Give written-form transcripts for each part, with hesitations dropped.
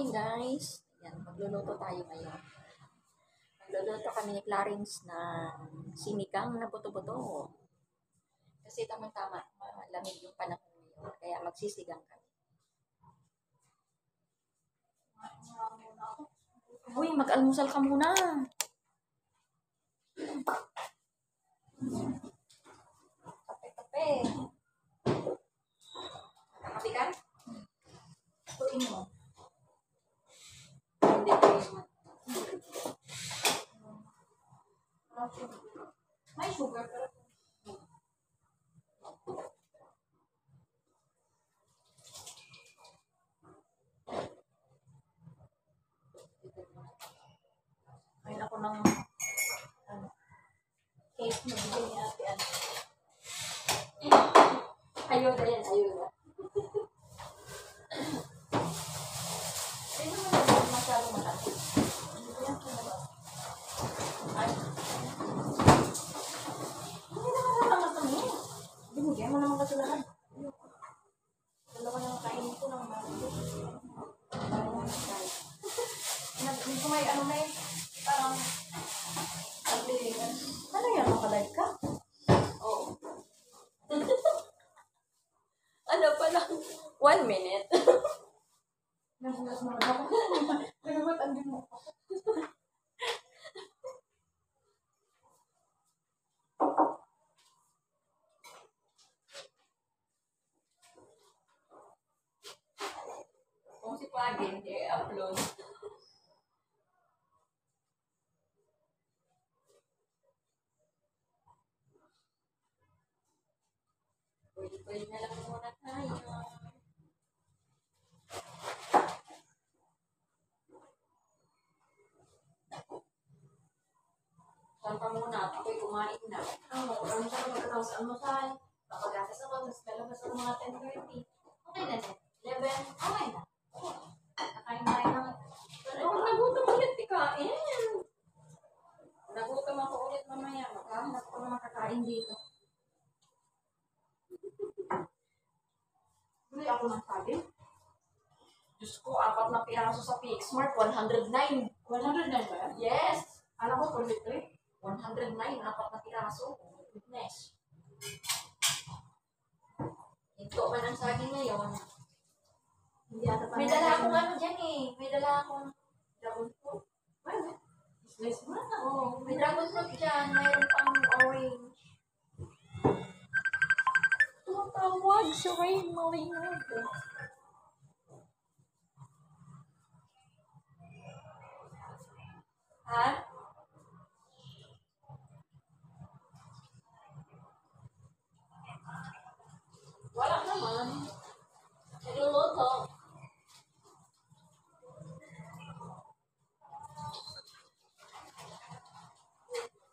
morning guys. Yan, magluluto tayo ngayon. Magluluto kami ni Clarence ng sinigang na buto-buto. Kasi tamang-tama, malamig yung panahon ngayon. Kaya magsisigang kami. Uy, mag-almusal ka muna. Kape-kape. Kape ka? Tuin mo. Hindi ko yung may sugar pero ayun ako ng cake na bigyan ni ate ano. Ayuda yan, ayuda. Ayun naman masyadong malaki. Ay. Hindi naman naman ito niya. Binigyan mo naman kasi lahat. Dalawa na kainin ko ng hindi ko may ano na yun. Parang ano yan? Makalive ka? Oo. Ano pa lang? 1 minute. Nagulat mo na ako. Nagulat andin mo ako. Kung si Pagin, i-upload. Pwede na lang muna tayo. Saan pa muna? Ako'y kumain na. Oo, ano siya magkakaw sa almusal. Pagkagatas ako, tapos kalabas ako mga 10:30. Okay na din. 11, okay na. Nakain tayo ng... Pero kung nagutom ulit, ikain. Nagutom ako ulit mamaya. Makahanap ko na makakain dito. Bili ako ng sabi. Diyos ko, 4 na piraso sa PXMart, 109. 109 ba yan? Yes! Alam ko, 43. 109, 4 na piraso. Goodness. Ito man ang saging ngayon. May dala akong ano dyan eh. May dala akong dragon fruit. Ano? Slice mo na. Oo, may dragon fruit dyan. Mayroon pang orange. Tumatawag sa Rain Malinag. Ha? Wala naman. Nagluluto.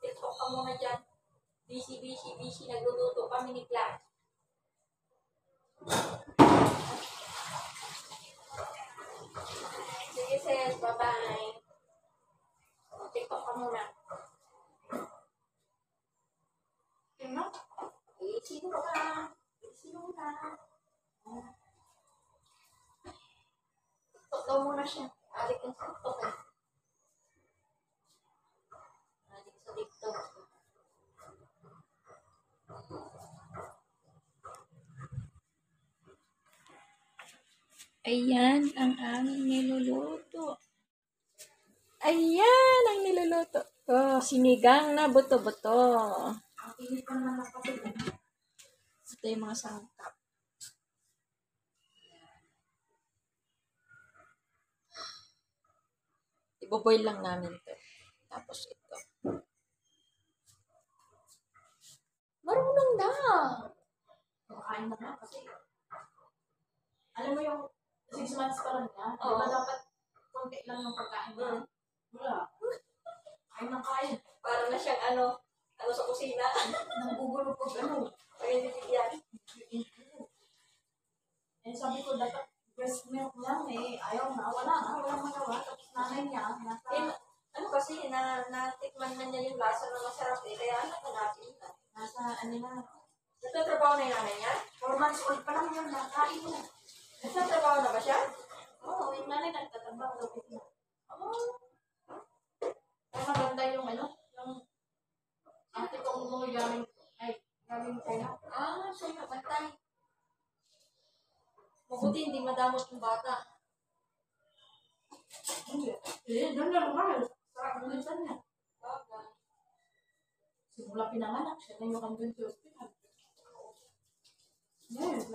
TikTok ka muna dyan. Busy. Nagluluto kami ni Clark. Sige sis, bye-bye. TikTok ka muna. Sino? Eh, sino ka? TikTok daw muna siya. Adik yung TikTok eh. Adik sa TikTok. Ayan ang aming niluluto. Ayan ang niluluto ko. Sinigang na buto-buto. Ang init pa naman ng kapit. Ito yung mga sangkap. Iboboil lang namin ito. Tapos ito. Marunong na. Makain na na kasi. Alam mo yung 6 months pa lang niya? Oo. Diba dapat konti lang yung pagkain niya? Wala. Kain na kain. Parang na siyang ano sa kusina. Nanggugulo po gano'n. Pag-ibigyan. Eh sabi ko dapat breast milk lang eh. Ayaw na. Walang magawa. Tapos nanay niya. Ano kasi, natikman na niya yung lasa na masarap eh. Kaya hanapin na. Nasa ano na. Nagtatrabaho na yung nanay niya? 4 months old pa lang yun. Nakain na. Nagtatrabaho na ba siya? Oo, yung nanay nagtatrabaho sa opisina. Oo. Pero maganda yung yung ate kong umuwi galing China. Siya yung namatay. Mabuti hindi madamot yung bata. Hindi. Doon na lumayo. Sa minsan niya. Simula pinanganak siya na yung andun sa hospital. Yes,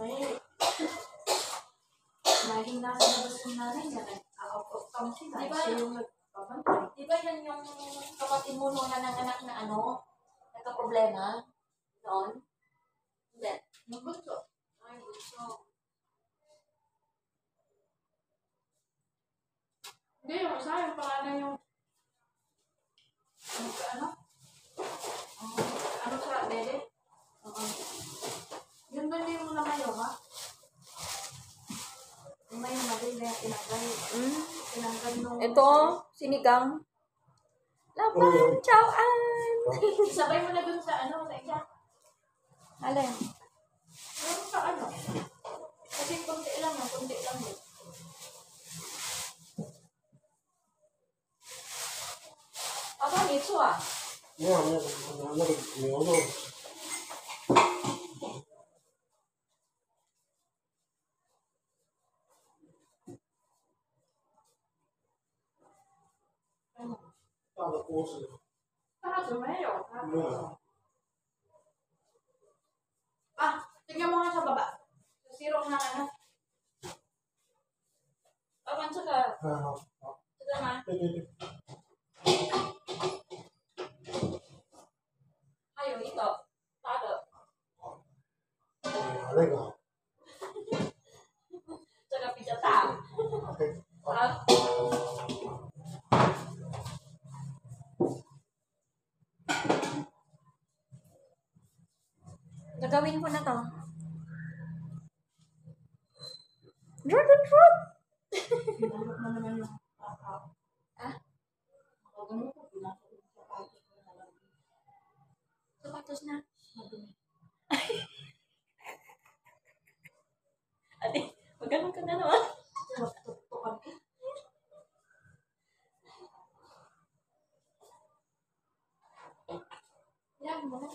laging nasa labas yung nanay niya. Out of town sila. Diba? Siya yung nagbabantay. Diba yan yung kapatid mo nung nananganak na nagka-problema noon? Hindi. Nagbunso. Ay, gusto. Hindi, yung isa, yung pangalan yung ano sa dede? Yun ba yung namayoma? Yung may namadil na tinanggal. Tinanggal nung... Ito, sinigang. Laban, chowan! Sabay mo na dun sa sa isa. Alin? Yung sa Kasi konti lang yun. Apa, nitso ah. Sumayo. Tingnan mo nga sa baba. Sa sirong na Apan saka. Saka ma. Ayo, ito. Tado. Saka pijata. Gagawin ko na to. Dragon fruit! Pinalok na naman yung Sapatos na. Ate, magano'n ka na naman. Yan mo.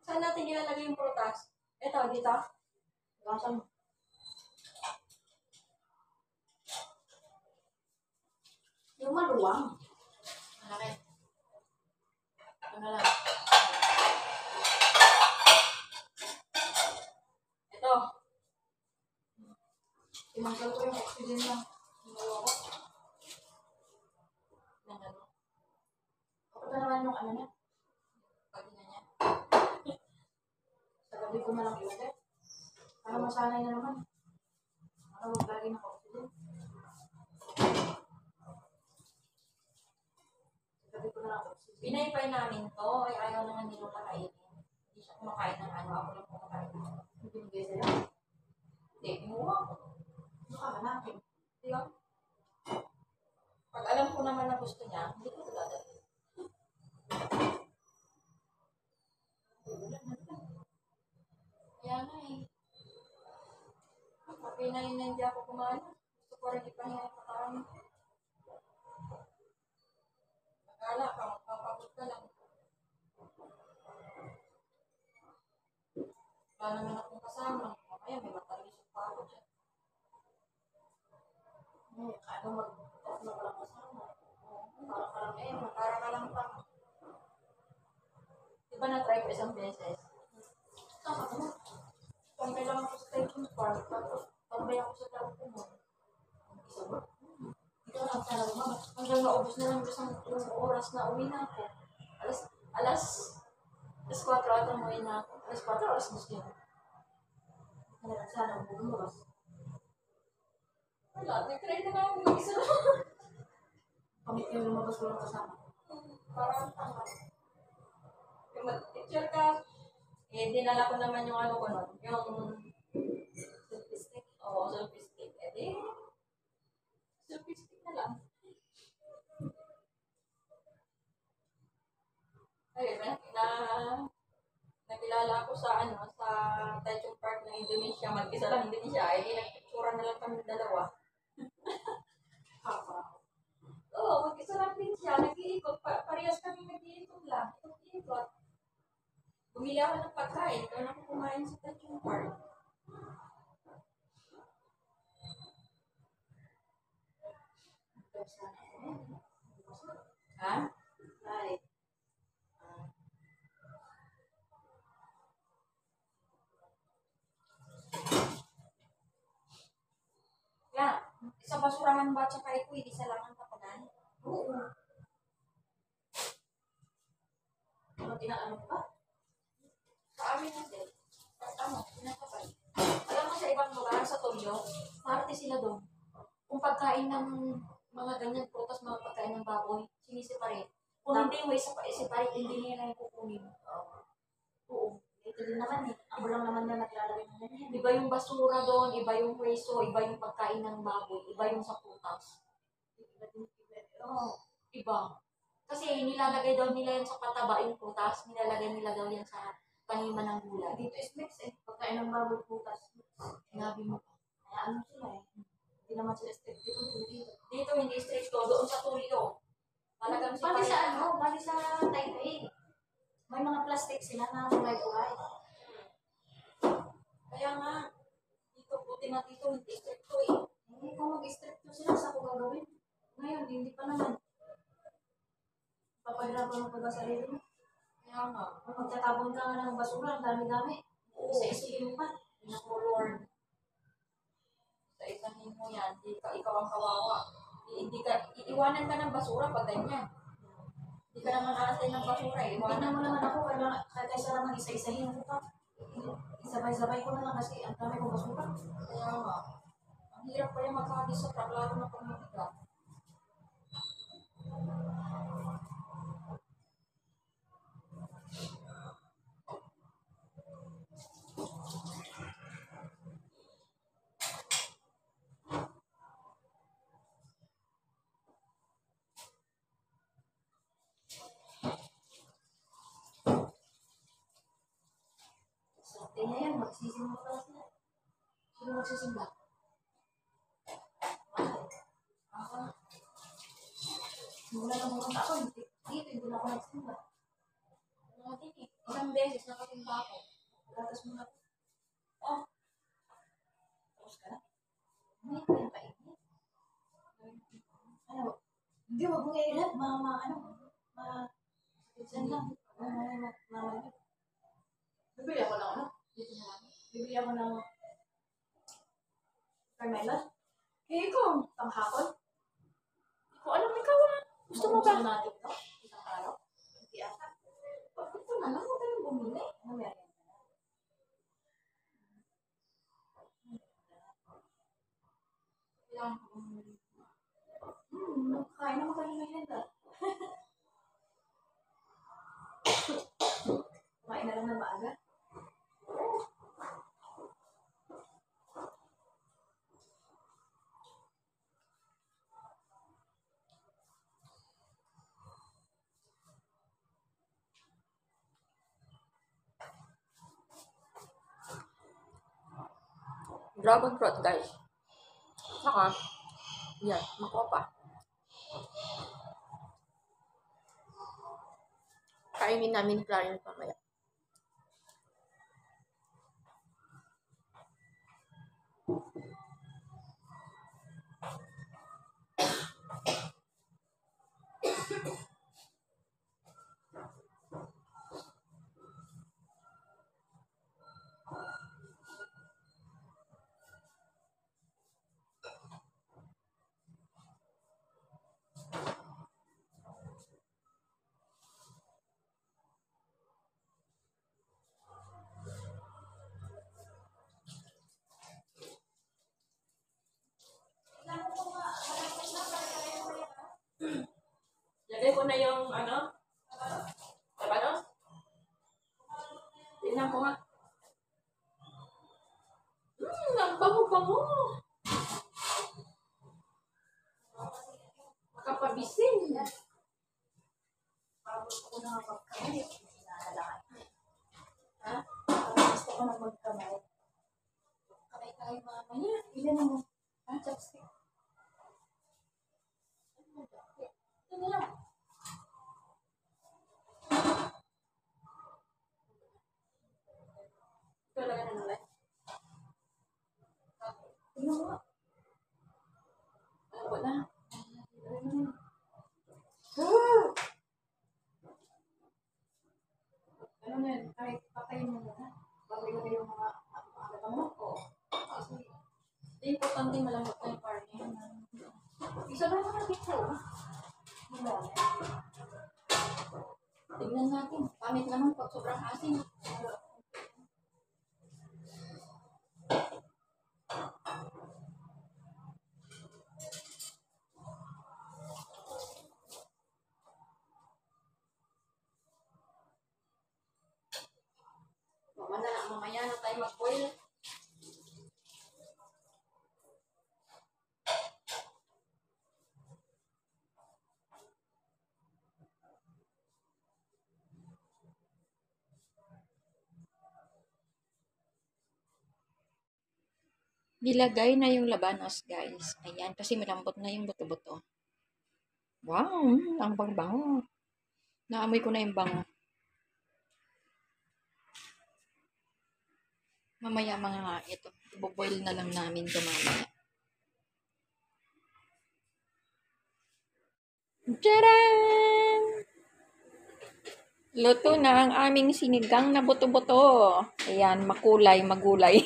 Saan natin ilalagay yung prutas? Ito, dito. Lasang yung maluwang. Malaki. Ano lang. Ito. Tinanggal ko yung oxygen lang. Ako na naman yung niya. Pag na niya. Sa gabi ko na lang ilagay. Para masanay na naman. Para huwag lagi ng oxygen. Sa gabi ko na lang oxygen. Pinaypay namin to. Ay ayaw naman nila kainin. Hindi siya kumakain ng Ako lang kumakain. Binigay sila. Hindi, kinuha ko. Baka hanapin. Di ba? Pag alam ko naman na gusto niya, hindi ko talaga. Kaya nga eh. Mapinay na hindi ako kumain. Gusto ko rin ipahinga yung katawan. Akala ka, magpapagod ka lang. Wala naman akong kasama. Mamaya may matalisok pa ako dyan. Mag-off na walang kasama. Para ka lang pa. Diba na-try ko isang beses? Tambay lang ako sa Tycoon Park. Tapos tambay ako sa Tycoon mo. Isa ba? Ito lang talaga mama. Hanggang naubos na lang isang oras na uwi na ako. Alas 4 ata umuwi na ako. Alas 4, alas 2 yun. Sana bumuras. Wala, nag-try na ako mag-isa lang. Kami yung lumabas ko lang kasama. Parang tanga. Yung mag-picture ka, dinala ko naman yung ko nun. Yung selfie stick. Oo, selfie stick. Selfie stick na lang. Ayun, nakilala ako sa sa Taichung Park ng Indonesia. Mag-isa lang din siya. Eh, di nagpicturan na lang kami dalawa. Oo, mag-isa lang din siya. Nag-iikot. Parehas kami nag-iikot lang. Ikot-ikot. Bumili ako ng pagkain. Doon ako kumain sa Taichung Park. Ha? Ay. Kaya, sa basurahan ba tsaka ito, hindi sa lang ang tapanan? Oo. Ano tinaano pa? Sa amin na din. Pinatapay. Alam mo sa ibang lugar, sa Tokyo, party sila doon. Kung pagkain ng mga ganyan prutas, mga pagkain ng baboy, sinisipare. Kung hindi mo isipare, hindi nila yung kukunin. Oo. Ito din naman eh. Ako lang naman na naglalagay ng ganyan. Iba yung basura doon, iba yung preso, iba yung pagkain ng baboy, iba yung sa prutas. Oo, iba. Kasi nilalagay daw nila yan sa pataba yung prutas, nilalagay nila daw yan sa paniman ng gulay. Dito is mix eh. Pagkain ng baboy putas. Sinabi mo pa. Kaya ano sila eh. Hindi naman sila strict dito. Dito hindi strict to, doon sa Tulio. Talagang si Bali sa ano, bali sa Taipei. May mga plastic sila na kulay-kulay. Kaya nga, dito buti na dito, hindi strict to eh. Hindi kung mag-strict sila sa kung gagawin. Ngayon, hindi pa naman. Papaghirapan mo pa ba sarili mo? Kaya nga, Kung magtatapon ka nga ng basura, ang dami-dami. Isa-isihin mo pa. Naku Lord. Sa isahin mo yan, ikaw ang kawawa. Hindi ka, iiwanan ka ng basura pag ganyan. Hindi ka naman aasin ng basura, iiwanan Tingnan mo naman ako, kaysa naman isa-isahin ko pa. Sabay-sabay ko na lang kasi ang dami kong basura. Kaya nga, ang hirap pa yung maghagis sa truck, lalo na pag mabigat. Sabi niya yan, magsisimba pa sila. Sino magsisimba? Ako. Mula lang muna ako, dito, hindi na ako nagsimba. Isang beses nakatimba ako. Gatas muna ako. Oh, Tapos ka na? May painit. Ano? Hindi, wag mong iilap. Sakit lang. Bibili ako ng ano? Dito na lang. Bibili ako ng Carmela. Eh, ikaw, panghapon. ko alam ikaw ah. Gusto mo ba? natin, no? Isang araw. Hindi ata. Pag ito na lang, huwag tayong bumili. Ano meron? Kailangan ko bumili. Kain naman kayo ngayon ba? Kumain na lang na maaga. Dragon fruit, guys. Saka, yan, makopa. Kainin namin ni Clarence mamaya. Lagay ko na yung ano? Ano? Tingnan ko nga. Ang bango-bango. Makapabisin. Parang gusto ko na pagkain. Inaalala. Ha? ako na magkamay. Kamay tayo mamaya. Ilan mo? Ha? Chopstick. Ito na lang. Ito lang na naman. Tingnan mo. Ano na? Ano na yun? Kahit patayin mo na. Bago ilagay yung mga ano mo? Oo. Kasi, hindi importante malambot na yung partner. Isa lang naman dito. Tingnan natin. Pamit naman pag sobrang asin. Mamaya na tayo mag-boil. Nilagay na yung labanos, guys. Ayan, kasi malambot na yung buto-buto. Wow, ang bang-bango. Naamoy ko na yung bango. Mamaya mga ito. Ibo-boil na lang namin ito mamaya. Tcharam! Luto na ang aming sinigang na buto-buto. Ayan, makulay, magulay.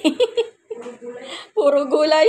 Puro gulay.